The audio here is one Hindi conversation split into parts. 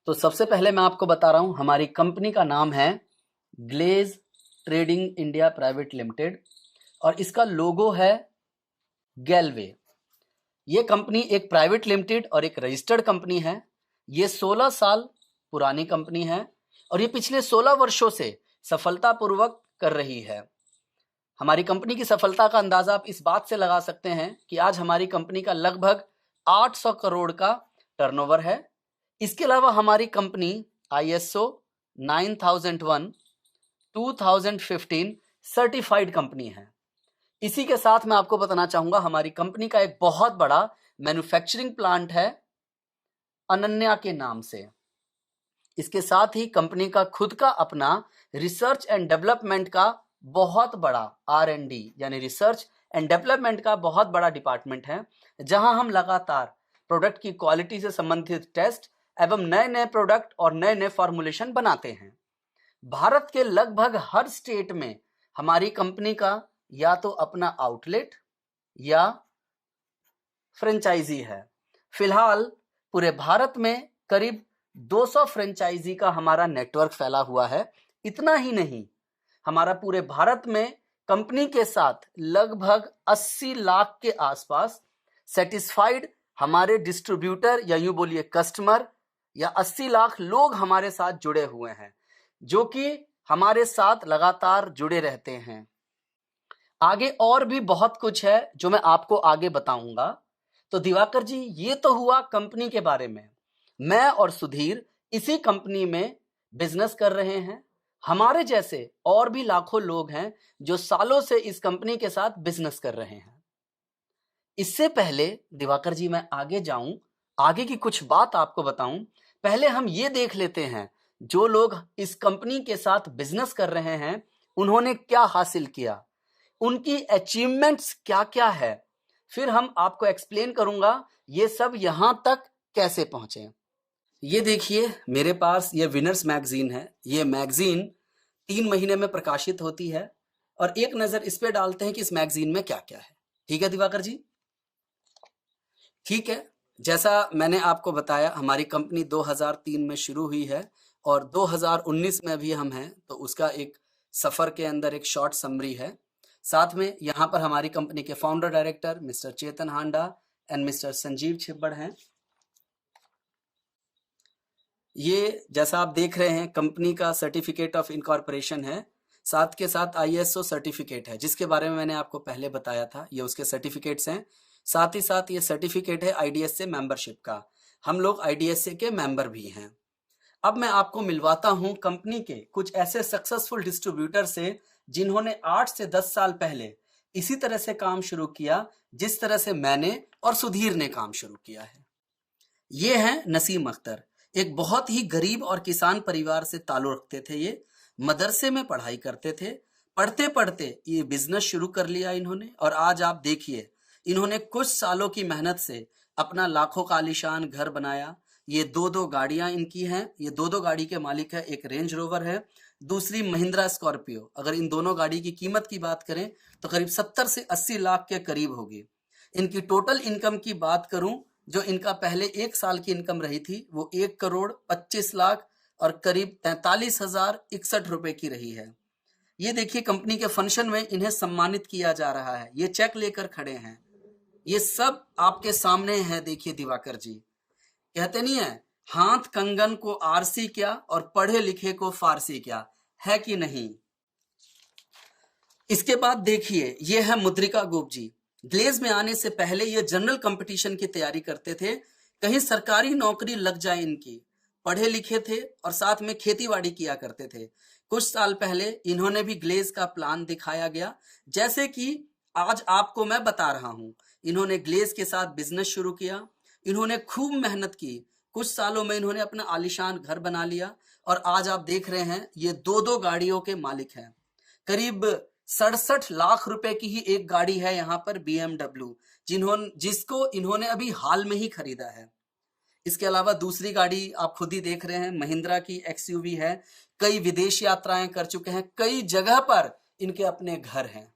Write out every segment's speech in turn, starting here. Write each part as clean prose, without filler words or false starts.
तो सबसे पहले मैं आपको बता रहा हूं, हमारी कंपनी का नाम है Glaze trading India private limited और इसका लोगो है गैलवे। ये कंपनी एक प्राइवेट लिमिटेड और एक रजिस्टर्ड कंपनी है। ये 16 साल पुरानी कंपनी है और ये पिछले 16 वर्षों से सफलतापूर्वक कर रही है। हमारी कंपनी की सफलता का अंदाजा आप इस बात से लगा सकते हैं कि आज हमारी कंपनी का लगभग 800 करोड़ का टर्नओवर है। इसके अलावा हमारी कंपनी ISO 9001 2015 सर्टिफाइड कंपनी है। इसी के साथ मैं आपको बताना चाहूंगा, हमारी कंपनी का एक बहुत बड़ा मैन्युफैक्चरिंग प्लांट है अनन्या के नाम से। इसके साथ ही कंपनी का खुद का अपना रिसर्च एंड डेवलपमेंट का बहुत बड़ा R&D यानी रिसर्च एंड डेवलपमेंट का बहुत बड़ा डिपार्टमेंट है, जहां हम लगातार प्रोडक्ट की क्वालिटी से संबंधित टेस्ट एवं नए नए प्रोडक्ट और नए नए फॉर्मुलेशन बनाते हैं। भारत के लगभग हर स्टेट में हमारी कंपनी का या तो अपना आउटलेट या फ्रेंचाइजी है। फिलहाल पूरे भारत में करीब 200 फ्रेंचाइजी का हमारा नेटवर्क फैला हुआ है। इतना ही नहीं, हमारा पूरे भारत में कंपनी के साथ लगभग 80 लाख के आसपास सेटिस्फाइड हमारे डिस्ट्रीब्यूटर या यूं बोलिए कस्टमर या 80 लाख लोग हमारे साथ जुड़े हुए हैं, जो कि हमारे साथ लगातार जुड़े रहते हैं। आगे और भी बहुत कुछ है जो मैं आपको आगे बताऊंगा। तो दिवाकर जी, ये तो हुआ कंपनी के बारे में। मैं और सुधीर इसी कंपनी में बिजनेस कर रहे हैं। हमारे जैसे और भी लाखों लोग हैं जो सालों से इस कंपनी के साथ बिजनेस कर रहे हैं। इससे पहले दिवाकर जी मैं आगे जाऊं, आगे की कुछ बात आपको बताऊं, पहले हम ये देख लेते हैं जो लोग इस कंपनी के साथ बिजनेस कर रहे हैं उन्होंने क्या हासिल किया, उनकी अचीवमेंट्स क्या क्या है। फिर हम आपको एक्सप्लेन करूंगा ये सब यहां तक कैसे पहुंचे। ये देखिए मेरे पास ये विनर्स मैगजीन है। ये मैगजीन 3 महीने में प्रकाशित होती है और एक नजर इस पे डालते हैं कि इस मैगजीन में क्या क्या है। ठीक है दिवाकर जी? ठीक है। जैसा मैंने आपको बताया, हमारी कंपनी 2003 में शुरू हुई है और 2019 में भी हम हैं, तो उसका एक सफर के अंदर एक शॉर्ट समरी है। साथ में यहाँ पर हमारी कंपनी के founder director mister Chetan Handa and mister Sanjeev Chhibber हैं। ये जैसा आप देख रहे हैं कंपनी का सर्टिफिकेट ऑफ इनकॉर्पोरेशन है, साथ के साथ ISO सर्टिफिकेट है जिसके बारे में मैंने आपको पहले बताया था। ये उसके सर्टिफिकेट्स हैं। साथ ही साथ ये सर्टिफिकेट है IDSA मेंबरशिप का। हम लोग IDSA के मेंबर भी हैं। अब मैं आपको मिलवाता हूं कंपनी के कुछ ऐसे सक्सेसफुल डिस्ट्रीब्यूटर से जिन्होंने 8 से 10 साल पहले इसी तरह से काम शुरू किया जिस तरह से मैंने और सुधीर ने काम शुरू किया है। ये हैं नसीम अख्तर। एक बहुत ही गरीब और किसान परिवार से ताल्लुक रखते थे। ये मदरसे में पढ़ाई करते थे। पढ़ते पढ़ते ये बिजनेस शुरू कर लिया इन्होंने और आज आप देखिए इन्होंने कुछ सालों की मेहनत से अपना लाखों का आलीशान घर बनाया। ये 2-2 गाड़ियां इनकी हैं। ये 2-2 गाड़ी के मालिक है। एक रेंज रोवर है, दूसरी महिंद्रा स्कॉर्पियो। अगर इन दोनों गाड़ी की कीमत की बात करें तो करीब 70 से 80 लाख के करीब होगी। इनकी टोटल इनकम की बात करूं, जो इनका पहले 1 साल की इनकम रही थी वो 1 करोड़ 25 लाख और करीब 43,061 रुपए की रही है। ये देखिए कंपनी के फंक्शन में इन्हें सम्मानित किया जा रहा है। ये चेक लेकर खड़े हैं। ये सब आपके सामने है। देखिए दिवाकर जी, कहते नहीं है हाथ कंगन को आरसी क्या और पढ़े लिखे को फारसी क्या, है कि नहीं? इसके बाद देखिए ये है मुद्रिका गोप जी। ग्लेज में आने से पहले ये जनरल कंपटीशन की तैयारी करते थे, कहीं सरकारी नौकरी लग जाए इनकी। पढ़े लिखे थे और साथ में खेतीबाड़ी किया करते थे। कुछ साल पहले इन्होंने भी ग्लेज का प्लान दिखाया गया, जैसे कि आज आपको मैं बता रहा हूं। इन्होंने ग्लेज के साथ बिजनेस शुरू किया। इन्होंने खूब मेहनत की। कुछ सालों में इन्होंने अपना आलीशान घर बना लिया और आज आप देख रहे हैं ये 2-2 गाड़ियों के मालिक हैं। करीब 67 लाख रुपए की ही एक गाड़ी है यहाँ पर BMW, जिसको इन्होंने अभी हाल में ही खरीदा है। इसके अलावा दूसरी गाड़ी आप खुद ही देख रहे हैं, महिंद्रा की XUV है। कई विदेश यात्राएं कर चुके हैं। कई जगह पर इनके अपने घर हैं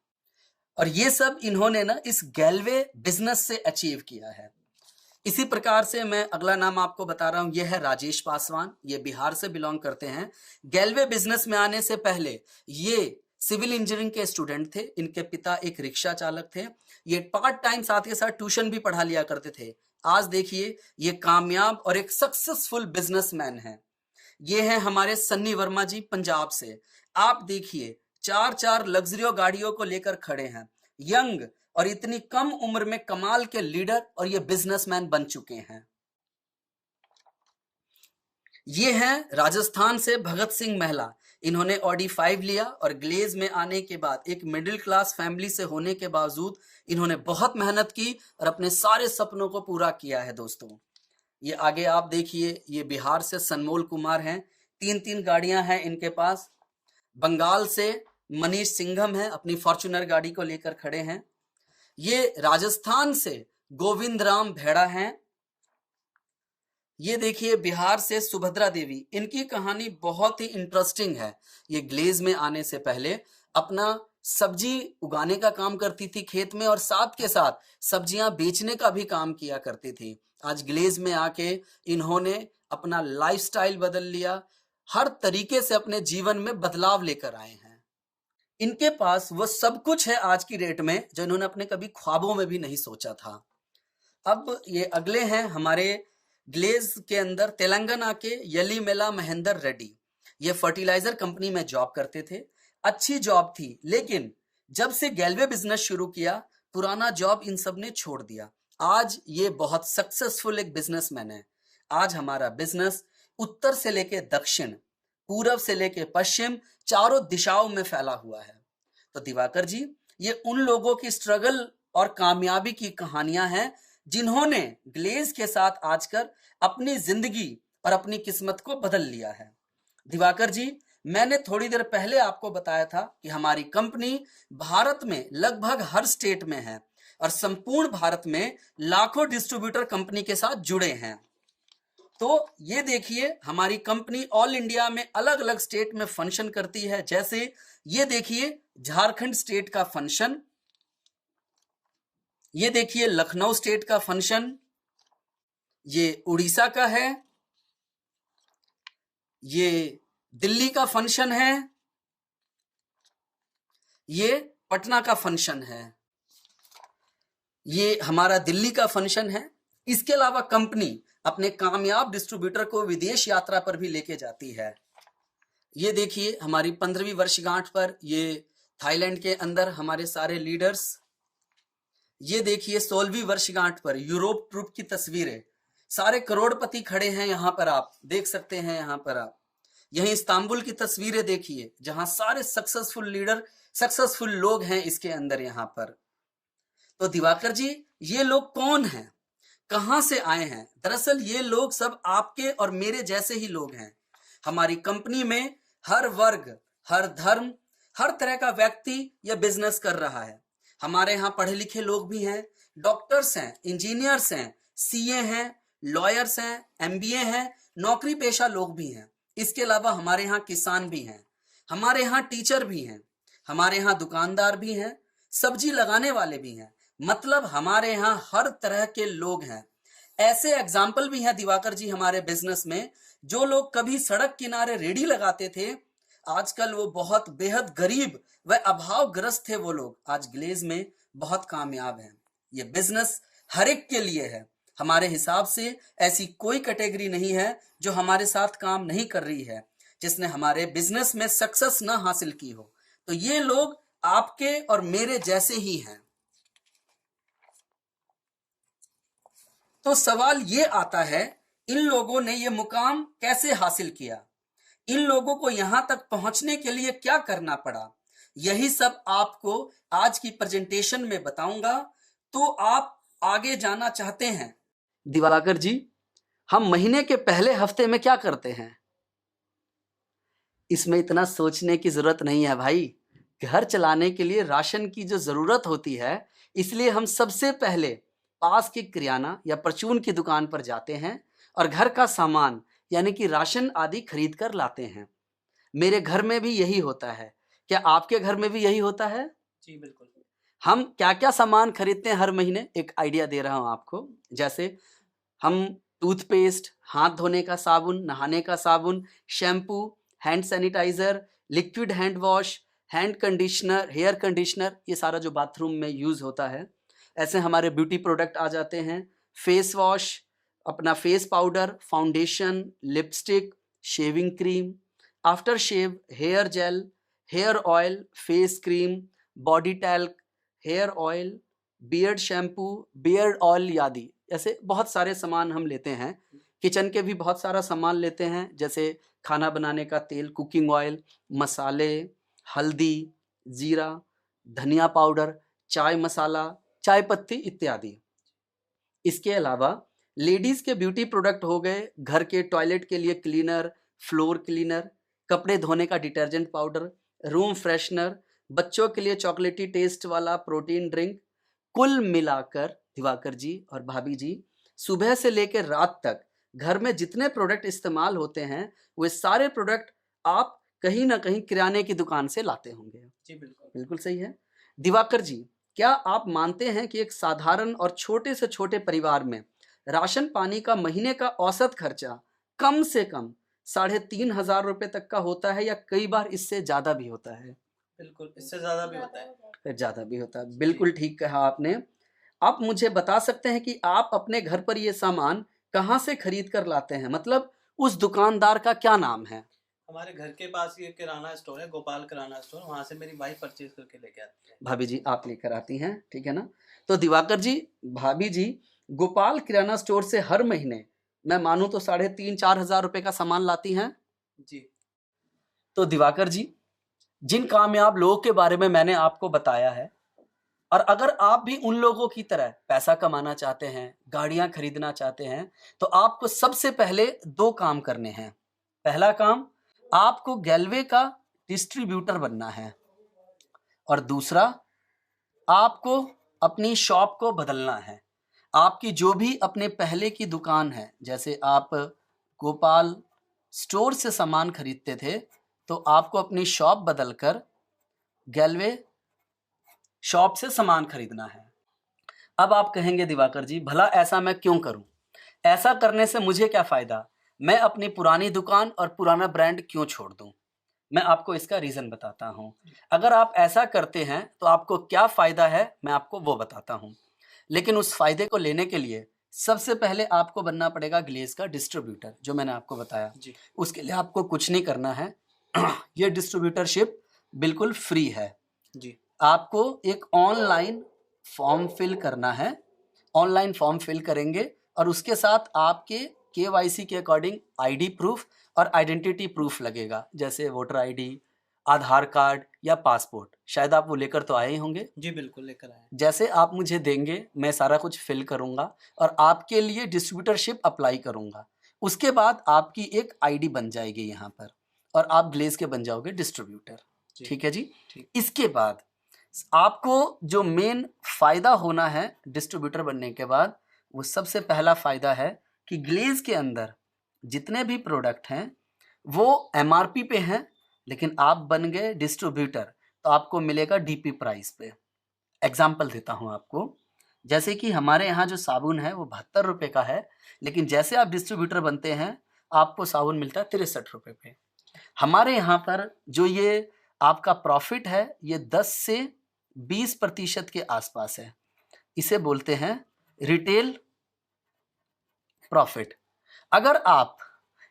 और ये सब इन्होंने ना इस गैलवे बिजनेस से अचीव किया है। इसी प्रकार से मैं अगला नाम आपको बता रहा हूं, यह है राजेश पासवान। ये बिहार से बिलोंग करते हैं। गैलवे बिजनेस में आने से पहले ये सिविल इंजीनियरिंग के स्टूडेंट थे। इनके पिता एक रिक्शा चालक थे। ये पार्ट टाइम साथ के साथ ट्यूशन भी पढ़ा लिया करते थे। आज देखिए ये कामयाब और एक सक्सेसफुल बिजनेसमैन है। ये हैं हमारे सन्नी वर्मा जी पंजाब से। आप देखिए 4-4 लग्जरियो गाड़ियों को लेकर खड़े हैं। यंग और इतनी कम उम्र में कमाल के लीडर और ये बिजनेसमैन बन चुके हैं। ये हैं राजस्थान से भगत सिंह महिला। इन्होंने ऑडी 5 लिया और ग्लेज में आने के बाद एक मिडिल क्लास फैमिली से होने के बावजूद इन्होंने बहुत मेहनत की और अपने सारे सपनों को पूरा किया है दोस्तों। ये आगे आप देखिए, ये बिहार से सनमोल कुमार हैं। 3-3 गाड़ियां हैं इनके पास। बंगाल से मनीष सिंघम है, अपनी फॉर्च्यूनर गाड़ी को लेकर खड़े हैं। ये राजस्थान से गोविंद राम भेड़ा हैं। ये देखिए बिहार से सुभद्रा देवी। इनकी कहानी बहुत ही इंटरेस्टिंग है। ये ग्लेज में आने से पहले अपना सब्जी उगाने का काम करती थी खेत में और साथ के साथ सब्जियां बेचने का भी काम किया करती थी। आज ग्लेज में आके इन्होंने अपना लाइफस्टाइल बदल लिया। हर तरीके से अपने जीवन में बदलाव लेकर आए हैं। इनके पास वो सब कुछ है आज की डेट में जो इन्होंने अपने कभी ख्वाबों में भी नहीं सोचा था। अब ये अगले हैं हमारे ग्लेज के अंदर तेलंगाना के यलीमेला महेंदर रेड्डी। ये फर्टिलाइजर कंपनी में जॉब करते थे। अच्छी जॉब थी, लेकिन जब से गैलवे बिजनेस शुरू किया पुराना जॉब इन सब ने छोड़ दिया। आज ये बहुत सक्सेसफुल एक बिजनेसमैन है। आज हमारा बिजनेस उत्तर से लेके दक्षिण, पूरब से लेके पश्चिम, चारों दिशाओं में फैला हुआ है। तो दिवाकर जी, ये उन लोगों की स्ट्रगल और कामयाबी की कहानियां हैं जिन्होंने ग्लेज के साथ आजकर अपनी जिंदगी और अपनी किस्मत को बदल लिया है। दिवाकर जी, मैंने थोड़ी देर पहले आपको बताया था कि हमारी कंपनी भारत में लगभग हर स्टेट में है और संपूर्ण भारत में लाखों डिस्ट्रीब्यूटर कंपनी के साथ जुड़े हैं। तो ये देखिए हमारी कंपनी ऑल इंडिया में अलग अलग स्टेट में फंक्शन करती है। जैसे ये देखिए झारखंड स्टेट का फंक्शन, ये देखिए लखनऊ स्टेट का फंक्शन, ये उड़ीसा का है, ये दिल्ली का फंक्शन है, ये पटना का फंक्शन है, ये हमारा दिल्ली का फंक्शन है। इसके अलावा कंपनी अपने कामयाब डिस्ट्रीब्यूटर को विदेश यात्रा पर भी लेके जाती है। ये देखिए हमारी 15वीं वर्षगांठ पर ये थाईलैंड के अंदर हमारे सारे लीडर्स। ये देखिए 16वीं वर्षगांठ पर यूरोप ट्रुप की तस्वीरें। सारे करोड़पति खड़े हैं यहाँ पर, आप देख सकते हैं। यहाँ पर आप यही इस्तांबुल की तस्वीरें देखिए जहां सारे सक्सेसफुल लीडर, सक्सेसफुल लोग हैं इसके अंदर यहाँ पर। तो दिवाकर जी, ये लोग कौन हैं, कहां से आए हैं? दरअसल ये लोग सब आपके और मेरे जैसे ही लोग हैं। हमारी कंपनी में हर वर्ग, हर धर्म, हर तरह का व्यक्ति यह बिजनेस कर रहा है। हमारे यहाँ पढ़े लिखे लोग भी हैं, डॉक्टर्स हैं, इंजीनियर्स हैं, सीए हैं, लॉयर्स हैं, एमबीए हैं, नौकरी पेशा लोग भी हैं। इसके अलावा हमारे यहाँ किसान भी हैं, हमारे यहाँ टीचर भी हैं, हमारे यहाँ दुकानदार भी हैं, सब्जी लगाने वाले भी हैं। मतलब हमारे यहाँ हर तरह के लोग हैं। ऐसे एग्जाम्पल भी हैं दिवाकर जी हमारे बिजनेस में। जो लोग कभी सड़क किनारे रेडी लगाते थे, आजकल वो बहुत बेहद गरीब व अभावग्रस्त थे, वो लोग आज ग्लेज में बहुत कामयाब हैं। ये बिजनेस हर एक के लिए है। हमारे हिसाब से ऐसी कोई कैटेगरी नहीं है जो हमारे साथ काम नहीं कर रही है, जिसने हमारे बिजनेस में सक्सेस ना हासिल की हो। तो ये लोग आपके और मेरे जैसे ही हैं। तो सवाल ये आता है, इन लोगों ने ये मुकाम कैसे हासिल किया? इन लोगों को यहां तक पहुंचने के लिए क्या करना पड़ा? यही सब आपको आज की प्रेजेंटेशन में बताऊंगा। तो आप आगे जाना चाहते हैं? दिवाकर जी, हम महीने के पहले हफ्ते में क्या करते हैं? इसमें इतना सोचने की जरूरत नहीं है भाई। घर चलाने के लिए राशन की जो जरूरत होती है, इसलिए हम सबसे पहले पास की किराना या परचून की दुकान पर जाते हैं और घर का सामान यानी कि राशन आदि खरीद कर लाते हैं। मेरे घर में भी यही होता है। क्या आपके घर में भी यही होता है? जी बिल्कुल। हम क्या क्या सामान खरीदते हैं हर महीने, एक आइडिया दे रहा हूं आपको। जैसे हम टूथपेस्ट, हाथ धोने का साबुन, नहाने का साबुन, shampoo, hand sanitizer, liquid hand wash, hand conditioner, hair conditioner, ये सारा जो बाथरूम में यूज होता है, ऐसे हमारे ब्यूटी प्रोडक्ट आ जाते हैं। फेस वॉश, अपना face powder, foundation, lipstick, shaving cream, after shave, hair gel, hair oil, face cream, body talc, hair oil, beard shampoo, beard oil आदि, ऐसे बहुत सारे सामान हम लेते हैं। किचन के भी बहुत सारा सामान लेते हैं, जैसे खाना बनाने का तेल, कुकिंग ऑयल, मसाले, हल्दी, जीरा, धनिया पाउडर, चाय मसाला, चाय पत्ती इत्यादि। इसके अलावा लेडीज के ब्यूटी प्रोडक्ट हो गए, घर के टॉयलेट के लिए क्लीनर, फ्लोर क्लीनर, कपड़े धोने का डिटर्जेंट पाउडर, रूम फ्रेशनर, बच्चों के लिए चॉकलेटी टेस्ट वाला प्रोटीन ड्रिंक। कुल मिलाकर दिवाकर जी और भाभी जी, सुबह से लेकर रात तक घर में जितने प्रोडक्ट इस्तेमाल होते हैं, वे सारे प्रोडक्ट आप कहीं ना कहीं किराने की दुकान से लाते होंगे। जी बिल्कुल। बिल्कुल सही है। दिवाकर जी, क्या आप मानते हैं कि एक साधारण और छोटे से छोटे परिवार में राशन पानी का महीने का औसत खर्चा कम से कम 3,500 रुपए तक का होता है, या कई बार इससे ज्यादा भी होता है? बिल्कुल, इससे ज्यादा भी होता है। ज्यादा भी होता है, बिल्कुल ठीक कहा आपने। आप मुझे बता सकते हैं कि आप अपने घर पर ये सामान कहाँ से खरीद कर लाते हैं, मतलब उस दुकानदार का क्या नाम है? हमारे घर के पास ये किराना स्टोर है, गोपाल किराना स्टोर, वहाँ से मेरी वाइफ परचेज करके लेके आती है। भाभी जी आप लेकर आती हैं, ठीक है ना? तो दिवाकर जी, भाभी जी गोपाल किराना स्टोर से हर महीने मैं मानूं तो 3,500-4,000 रुपए का सामान लाती हैं। जी। तो दिवाकर जी, जिन कामयाब लोगों के बारे में मैंने आपको बताया है, और अगर आप भी उन लोगों की तरह पैसा कमाना चाहते हैं, गाड़ियां खरीदना चाहते हैं, तो आपको सबसे पहले 2 काम करने हैं। पहला काम, आपको गैलवे का डिस्ट्रीब्यूटर बनना है, और दूसरा, आपको अपनी शॉप को बदलना है। आपकी जो भी अपने पहले की दुकान है, जैसे आप गोपाल स्टोर से सामान खरीदते थे, तो आपको अपनी शॉप बदलकर गैलवे शॉप से सामान खरीदना है। अब आप कहेंगे दिवाकर जी, भला ऐसा मैं क्यों करूं? ऐसा करने से मुझे क्या फायदा? मैं अपनी पुरानी दुकान और पुराना ब्रांड क्यों छोड़ दूं? मैं आपको इसका रीजन बताता हूं। अगर आप ऐसा करते हैं तो आपको क्या फायदा है, मैं आपको वो बताता हूं। लेकिन उस फायदे को लेने के लिए सबसे पहले आपको बनना पड़ेगा ग्लेज का डिस्ट्रीब्यूटर, जो मैंने आपको बताया। जी। उसके लिए आपको कुछ नहीं करना है। ये डिस्ट्रीब्यूटरशिप बिल्कुल फ्री है। जी। आपको एक ऑनलाइन फॉर्म फिल करना है। ऑनलाइन फॉर्म फिल करेंगे और उसके साथ आपके केवाईसी के अकॉर्डिंग आईडी प्रूफ और आइडेंटिटी प्रूफ लगेगा, जैसे वोटर आईडी, आधार कार्ड या पासपोर्ट। शायद आप वो लेकर तो आए ही होंगे। जी बिल्कुल, लेकर आए। जैसे आप मुझे देंगे, मैं सारा कुछ फिल करूंगा और आपके लिए डिस्ट्रीब्यूटरशिप अप्लाई करूंगा। उसके बाद आपकी एक आईडी बन जाएगी यहाँ पर, और आप ग्लेज के बन जाओगे डिस्ट्रीब्यूटर। ठीक है जी। ठीक। इसके बाद आपको जो मेन फायदा होना है डिस्ट्रीब्यूटर बनने के बाद, वो सबसे पहला फायदा है कि ग्लेज के अंदर जितने भी प्रोडक्ट हैं वो एमआरपी पे हैं, लेकिन आप बन गए डिस्ट्रीब्यूटर तो आपको मिलेगा डीपी प्राइस पे। एग्जाम्पल देता हूं आपको, जैसे कि हमारे यहाँ जो साबुन है वो 72 रुपए का है, लेकिन जैसे आप डिस्ट्रीब्यूटर बनते हैं आपको साबुन मिलता है 63 रुपए पे। हमारे यहाँ पर जो ये आपका प्रॉफिट है, ये 10 से 20% के आसपास है। इसे बोलते हैं रिटेल प्रॉफिट। अगर आप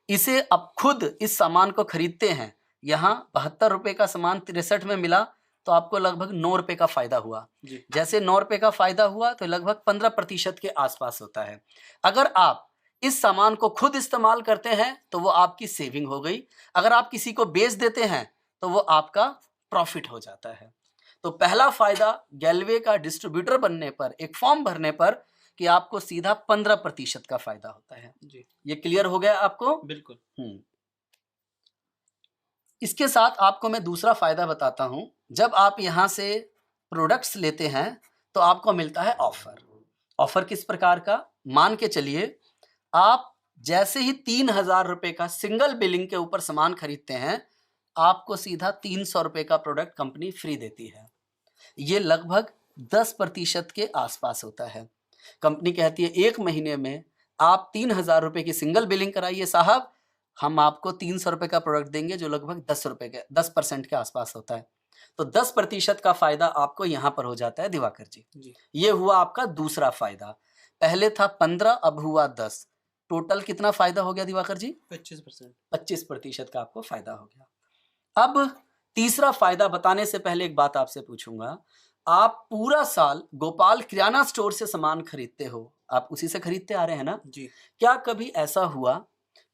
इसे अब खुद इस सामान को खरीदते हैं, यहाँ 72 रुपए का सामान 63 में मिला, तो आपको लगभग 9 रुपए का फायदा हुआ। जैसे 9 रुपए का फायदा हुआ तो लगभग 15% के आसपास होता है। अगर आप इस सामान को खुद इस्तेमाल करते हैं तो वो आपकी सेविंग हो गई। अगर आप किसी को बेच देते हैं तो वो आपका प्रॉफिट हो जाता है। तो पहला फायदा गैलवे का डिस्ट्रीब्यूटर बनने पर, एक फॉर्म भरने पर, कि आपको सीधा 15% का फायदा होता है। जी। ये क्लियर हो गया आपको? बिल्कुल। इसके साथ आपको मैं दूसरा फायदा बताता हूं। जब आप यहां से प्रोडक्ट्स लेते हैं तो आपको मिलता है ऑफर। ऑफर किस प्रकार का? मान के चलिए आप जैसे ही 3,000 रुपए का सिंगल बिलिंग के ऊपर सामान खरीदते हैं, आपको सीधा 300 रुपए का प्रोडक्ट कंपनी फ्री देती है। ये लगभग 10% के आसपास होता है। कंपनी कहती है 1 महीने में आप 3,000 रुपए की सिंगल बिलिंग कराइए साहब, हम आपको 300 रुपए का प्रोडक्ट देंगे जो लगभग 10% के आसपास होता है। तो 10% का फायदा आपको यहाँ पर हो जाता है दिवाकर जी। ये हुआ आपका दूसरा फायदा। पहले था 15, अब हुआ 10। टोटल कितना फायदा हो गया दिवाकर जी? 25%। 25% का आपको फायदा हो गया। अब तीसरा फायदा बताने से पहले एक बात आपसे पूछूंगा, आप पूरा साल गोपाल किराना स्टोर से सामान खरीदते हो, आप उसी से खरीदते आ रहे हैं ना जी। क्या कभी ऐसा हुआ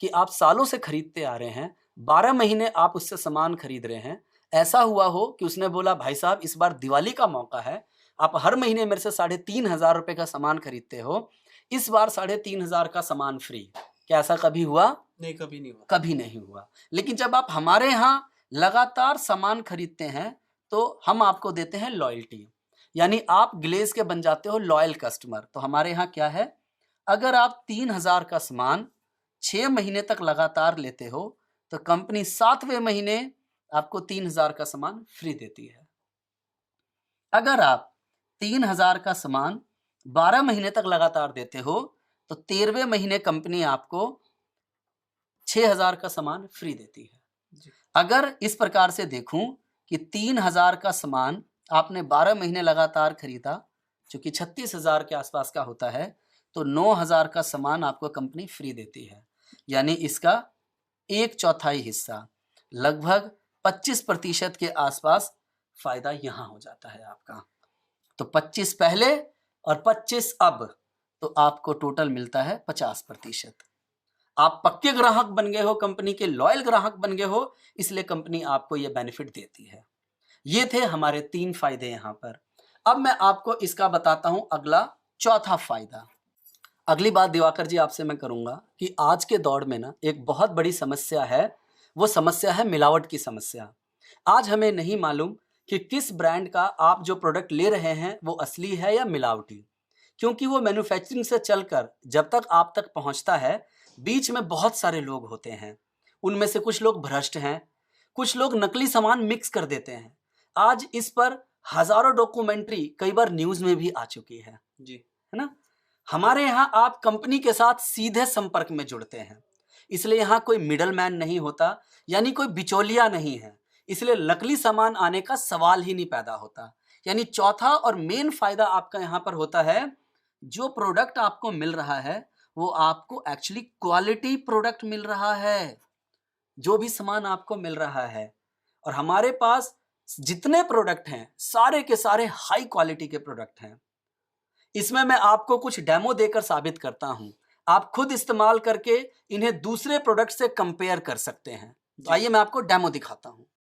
कि आप सालों से खरीदते आ रहे हैं, 12 महीने आप उससे सामान खरीद रहे हैं, ऐसा हुआ हो कि उसने बोला भाई साहब इस बार दिवाली का मौका है, आप हर महीने मेरे से 3,500 रुपए का सामान खरीदते हो, इस बार 3,500 का सामान फ्री, क्या ऐसा कभी हुआ? नहीं, कभी नहीं हुआ। कभी नहीं हुआ। लेकिन जब आप हमारे यहाँ लगातार सामान खरीदते हैं तो हम आपको देते हैं लॉयल्टी, यानी आप ग्लेज के बन जाते हो लॉयल कस्टमर। तो हमारे यहाँ क्या है, अगर आप 3,000 का सामान 6 महीने तक लगातार लेते हो तो कंपनी 7वें महीने आपको 3,000 का सामान फ्री देती है। अगर आप 3,000 का सामान 12 महीने तक लगातार देते हो तो 13वें महीने कंपनी आपको 6,000 का सामान फ्री देती है। अगर इस प्रकार से देखूं कि 3,000 का सामान आपने 12 महीने लगातार खरीदा, चूंकि 36,000 के आसपास का होता है, तो 9,000 का सामान आपको कंपनी फ्री देती है, यानी इसका 1/4 हिस्सा लगभग 25% के आसपास फायदा यहां हो जाता है आपका। तो 25 पहले और 25 अब, तो आपको टोटल मिलता है 50%। आप पक्के ग्राहक बन गए हो, कंपनी के लॉयल ग्राहक बन गए हो, इसलिए कंपनी आपको यह बेनिफिट देती है। ये थे हमारे 3 फायदे यहां पर। अब मैं आपको इसका बताता हूं अगला चौथा फायदा। अगली बात दिवाकर जी आपसे मैं करूंगा कि आज के दौर में ना एक बहुत बड़ी समस्या है, वो समस्या है मिलावट की समस्या। आज हमें नहीं मालूम कि किस ब्रांड का आप जो प्रोडक्ट ले रहे हैं वो असली है या मिलावटी, क्योंकि वो मैन्युफैक्चरिंग से चलकर जब तक आप तक पहुंचता है बीच में बहुत सारे लोग होते हैं, उनमें से कुछ लोग भ्रष्ट हैं, कुछ लोग नकली सामान मिक्स कर देते हैं। आज इस पर हजारों डॉक्यूमेंट्री कई बार न्यूज में भी आ चुकी है जी, है ना। हमारे यहाँ आप कंपनी के साथ सीधे संपर्क में जुड़ते हैं, इसलिए यहाँ कोई मिडल मैन नहीं होता, यानी कोई बिचौलिया नहीं है, इसलिए नकली सामान आने का सवाल ही नहीं पैदा होता। यानी चौथा और मेन फायदा आपका यहाँ पर होता है, जो प्रोडक्ट आपको मिल रहा है वो आपको एक्चुअली क्वालिटी प्रोडक्ट मिल रहा है, जो भी सामान आपको मिल रहा है। और हमारे पास जितने प्रोडक्ट हैं सारे के सारे हाई क्वालिटी के प्रोडक्ट हैं। इसमें मैं आपको कुछ डेमो देकर साबित करता हूं, आप खुद इस्तेमाल करके इन्हें दूसरे प्रोडक्ट से कंपेयर कर सकते हैं। तो आइए मैं आपको डेमो दिखाता हूं।